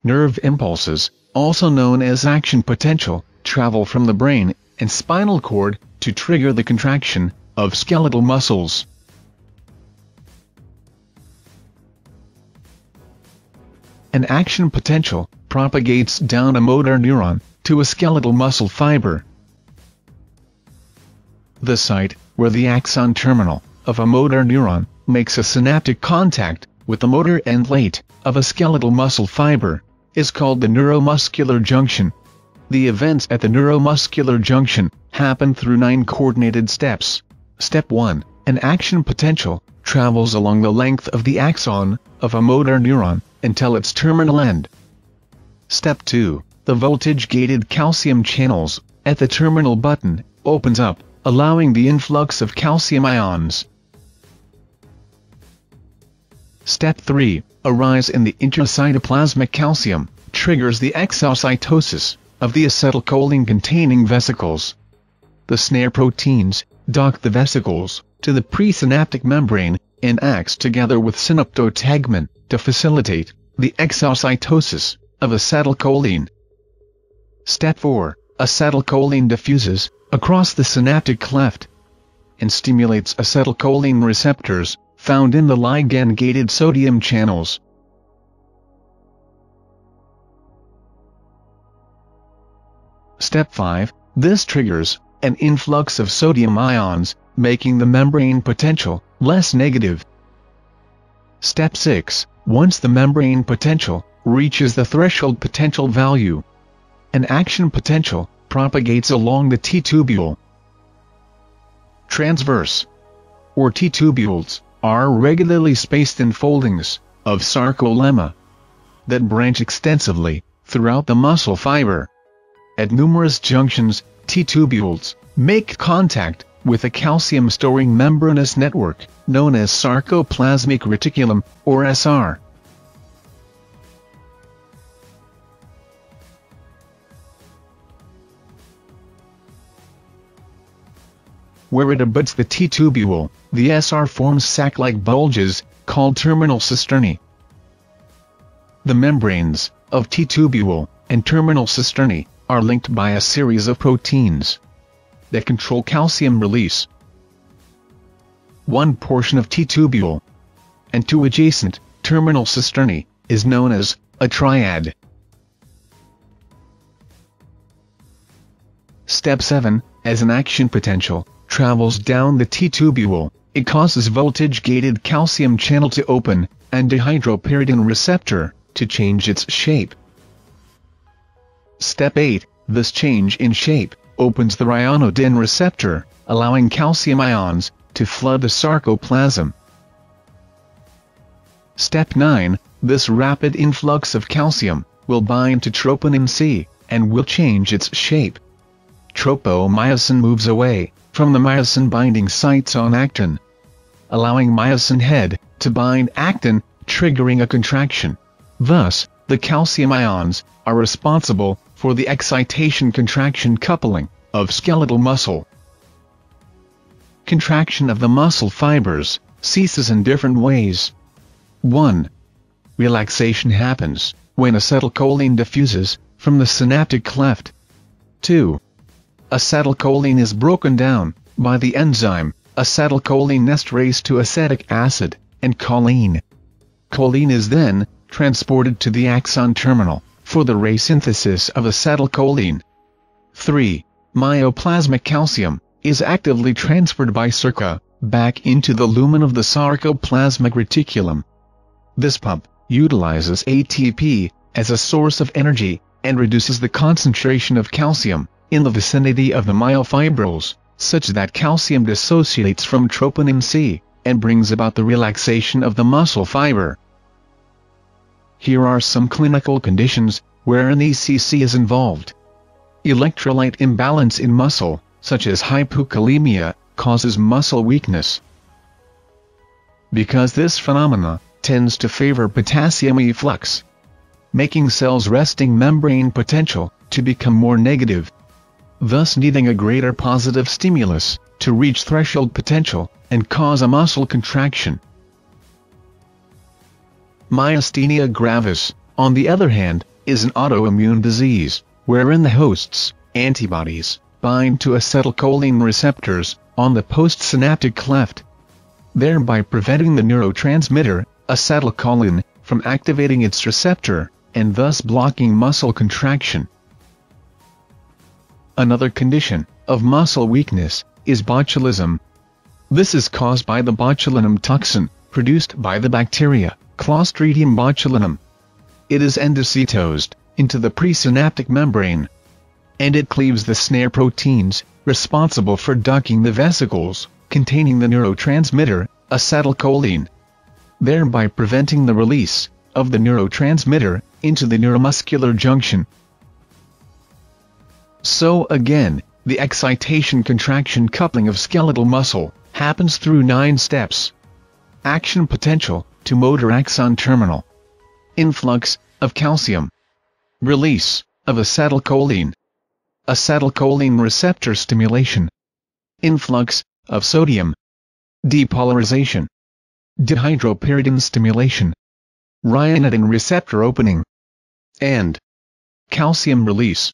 Nerve impulses, also known as action potential, travel from the brain and spinal cord to trigger the contraction of skeletal muscles. An action potential propagates down a motor neuron to a skeletal muscle fiber. The site where the axon terminal of a motor neuron makes a synaptic contact with the motor end plate of a skeletal muscle fiber is called the neuromuscular junction. The events at the neuromuscular junction happen through 9 coordinated steps. Step 1. An action potential travels along the length of the axon of a motor neuron until its terminal end. Step 2. The voltage-gated calcium channels at the terminal button opens up, allowing the influx of calcium ions. Step 3. A rise in the intracytoplasmic calcium triggers the exocytosis of the acetylcholine-containing vesicles. The snare proteins dock the vesicles to the presynaptic membrane and acts together with synaptotagmin to facilitate the exocytosis of acetylcholine. Step 4. Acetylcholine diffuses across the synaptic cleft and stimulates acetylcholine receptors found in the ligand-gated sodium channels. Step 5. This triggers an influx of sodium ions, making the membrane potential less negative. Step 6. Once the membrane potential reaches the threshold potential value, an action potential propagates along the T-tubule. Transverse or T-tubules are regularly spaced enfoldings of sarcolemma that branch extensively throughout the muscle fiber. At numerous junctions, T-tubules make contact with a calcium-storing membranous network known as sarcoplasmic reticulum, or SR. Where it abuts the T-tubule, the SR forms sac-like bulges, called terminal cisternae. The membranes of T-tubule and terminal cisternae are linked by a series of proteins that control calcium release. One portion of T-tubule and 2 adjacent terminal cisternae is known as a triad. Step 7. As an action potential travels down the T-tubule, it causes voltage-gated calcium channel to open and dihydropyridine receptor to change its shape. Step 8. This change in shape opens the ryanodine receptor, allowing calcium ions to flood the sarcoplasm. Step 9. This rapid influx of calcium will bind to troponin C and will change its shape. Tropomyosin moves away from the myosin-binding sites on actin, allowing myosin head to bind actin, triggering a contraction. Thus, the calcium ions are responsible for the excitation-contraction coupling of skeletal muscle. Contraction of the muscle fibers ceases in different ways. 1. Relaxation happens when acetylcholine diffuses from the synaptic cleft. 2. Acetylcholine is broken down by the enzyme acetylcholinesterase to acetic acid and choline. Choline is then transported to the axon terminal for the resynthesis of acetylcholine. 3. Myoplasmic calcium is actively transferred by circa back into the lumen of the sarcoplasmic reticulum. This pump utilizes ATP as a source of energy and reduces the concentration of calcium in the vicinity of the myofibrils, such that calcium dissociates from troponin C and brings about the relaxation of the muscle fiber. Here are some clinical conditions where an ECC is involved. Electrolyte imbalance in muscle, such as hypokalemia, causes muscle weakness. Because this phenomena tends to favor potassium efflux, making cells resting membrane potential to become more negative, thus needing a greater positive stimulus to reach threshold potential and cause a muscle contraction. Myasthenia gravis, on the other hand, is an autoimmune disease, wherein the host's antibodies bind to acetylcholine receptors on the postsynaptic cleft, thereby preventing the neurotransmitter, acetylcholine, from activating its receptor, and thus blocking muscle contraction. Another condition of muscle weakness is botulism. This is caused by the botulinum toxin, produced by the bacteria, Clostridium botulinum. It is endocytosed into the presynaptic membrane, and it cleaves the snare proteins, responsible for ducting the vesicles containing the neurotransmitter, acetylcholine, thereby preventing the release of the neurotransmitter into the neuromuscular junction. So again, the excitation-contraction coupling of skeletal muscle happens through 9 steps. Action potential to motor axon terminal. Influx of calcium. Release of acetylcholine. Acetylcholine receptor stimulation. Influx of sodium. Depolarization. Dihydropyridine stimulation. Ryanodine receptor opening. And calcium release.